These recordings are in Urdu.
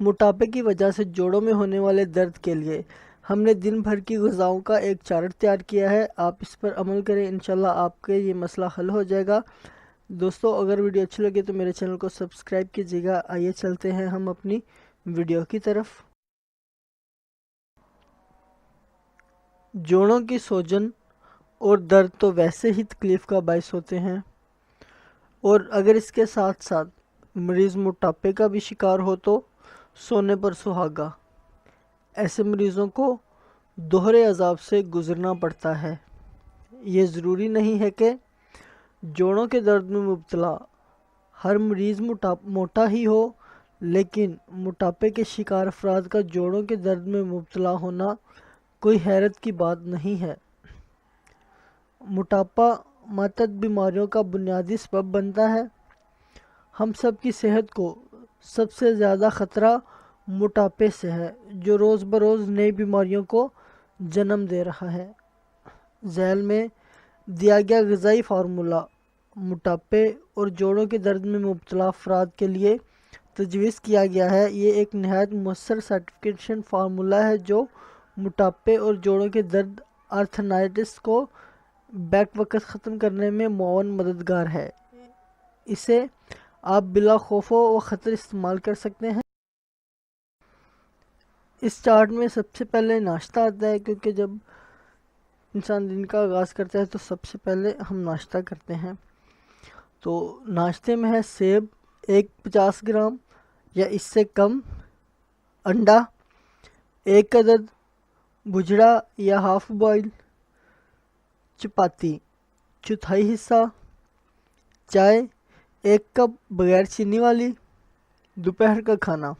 موٹاپے کی وجہ سے جوڑوں میں ہونے والے درد کے لیے ہم نے دن بھر کی غذاؤں کا ایک چارٹ تیار کیا ہے۔ آپ اس پر عمل کریں، انشاءاللہ آپ کے یہ مسئلہ حل ہو جائے گا۔ دوستو اگر ویڈیو اچھی لگے تو میرے چینل کو سبسکرائب کیجیے گا۔ آئیے چلتے ہیں ہم اپنی ویڈیو کی طرف۔ جوڑوں کی سوجن اور درد تو ویسے ہی تکلیف کا باعث ہوتے ہیں، اور اگر اس کے ساتھ ساتھ مریض موٹاپے کا بھی شکار ہو تو سونے پر سہاگا۔ ایسے مریضوں کو دوہرے عذاب سے گزرنا پڑتا ہے۔ یہ ضروری نہیں ہے کہ جوڑوں کے درد میں مبتلا ہر مریض موٹا ہی ہو، لیکن موٹاپے کے شکار افراد کا جوڑوں کے درد میں مبتلا ہونا کوئی حیرت کی بات نہیں ہے۔ موٹاپا ماتحت بیماریوں کا بنیادی سبب بنتا ہے۔ ہم سب کی صحت کو سب سے زیادہ خطرہ موٹاپے سے ہے، جو روز بروز نئی بیماریوں کو جنم دے رہا ہے۔ ذیل میں دیا گیا غذائی فارمولہ موٹاپے اور جوڑوں کے درد میں مبتلا افراد کے لیے تجویز کیا گیا ہے۔ یہ ایک نہایت مؤثر سرٹیفکیشن فارمولہ ہے جو موٹاپے اور جوڑوں کے درد آرتھرائٹس کو بیک وقت ختم کرنے میں معاون مددگار ہے۔ اسے آپ بلا خوف و خطر استعمال کر سکتے ہیں۔ اس چارٹ میں سب سے پہلے ناشتہ آتا ہے، کیونکہ جب انسان دن کا آغاز کرتا ہے تو سب سے پہلے ہم ناشتہ کرتے ہیں۔ تو ناشتے میں ہے سیب 50 گرام یا اس سے کم، انڈا 1 عدد، بھجڑا یا ہاف بوائل، چپاتی چوتھائی حصہ، چائے 1 کپ بغیر چینی والی۔ دوپہر کا کھانا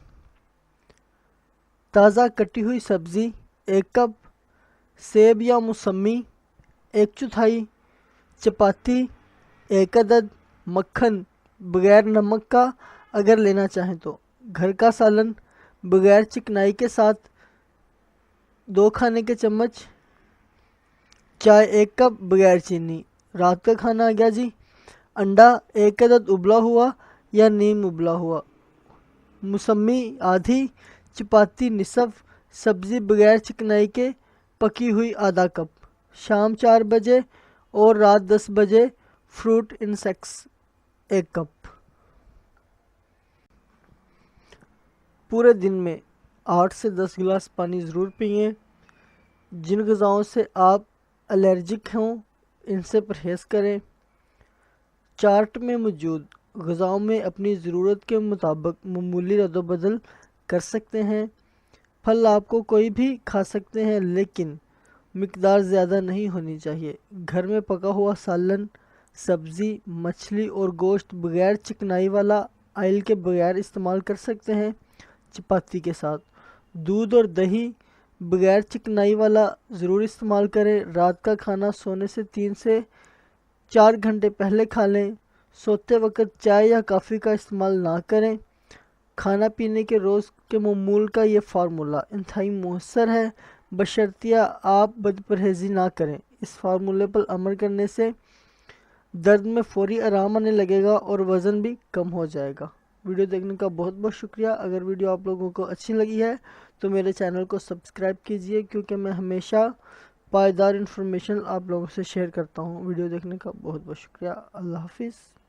تازہ کٹی ہوئی سبزی 1 کپ، سیب یا موسمی 1/4، چپاتی 1 عدد، مکھن بغیر نمک کا اگر لینا چاہیں تو، گھر کا سالن بغیر چکنائی کے ساتھ 2 کھانے کے چمچ، چائے 1 کپ بغیر چینی۔ رات کا کھانا آ گیا جی، انڈا 1 عدد ابلا ہوا یا نیم ابلا ہوا، موسمی آدھی، چپاتی نصف، سبزی بغیر چکنائی کے پکی ہوئی آدھا کپ۔ شام 4 بجے اور رات 10 بجے فروٹ انسیکٹس 1 کپ۔ پورے دن میں 8 سے 10 گلاس پانی ضرور پئیں۔ جن غذاؤں سے آپ الرجک ہوں ان سے پرہیز کریں۔ چارٹ میں موجود غذاؤں میں اپنی ضرورت کے مطابق معمولی رد و بدل کر سکتے ہیں۔ پھل آپ کو کوئی بھی کھا سکتے ہیں، لیکن مقدار زیادہ نہیں ہونی چاہیے۔ گھر میں پکا ہوا سالن، سبزی، مچھلی اور گوشت بغیر چکنائی والا آئل کے بغیر استعمال کر سکتے ہیں۔ چپاتی کے ساتھ دودھ اور دہی بغیر چکنائی والا ضرور استعمال کریں۔ رات کا کھانا سونے سے 3 سے 4 گھنٹے پہلے کھا لیں۔ سوتے وقت چائے یا کافی کا استعمال نہ کریں۔ کھانا پینے کے روز کے معمول کا یہ فارمولہ انتہائی مؤثر ہے، بشرطیہ آپ بد پرہیزی نہ کریں۔ اس فارمولے پر عمل کرنے سے درد میں فوری آرام آنے لگے گا اور وزن بھی کم ہو جائے گا۔ ویڈیو دیکھنے کا بہت بہت شکریہ۔ اگر ویڈیو آپ لوگوں کو اچھی لگی ہے تو میرے چینل کو سبسکرائب کیجیے، کیونکہ میں ہمیشہ پائیدار انفارمیشن آپ لوگوں سے شیئر کرتا ہوں۔ ویڈیو دیکھنے کا بہت بہت شکریہ۔ اللہ حافظ۔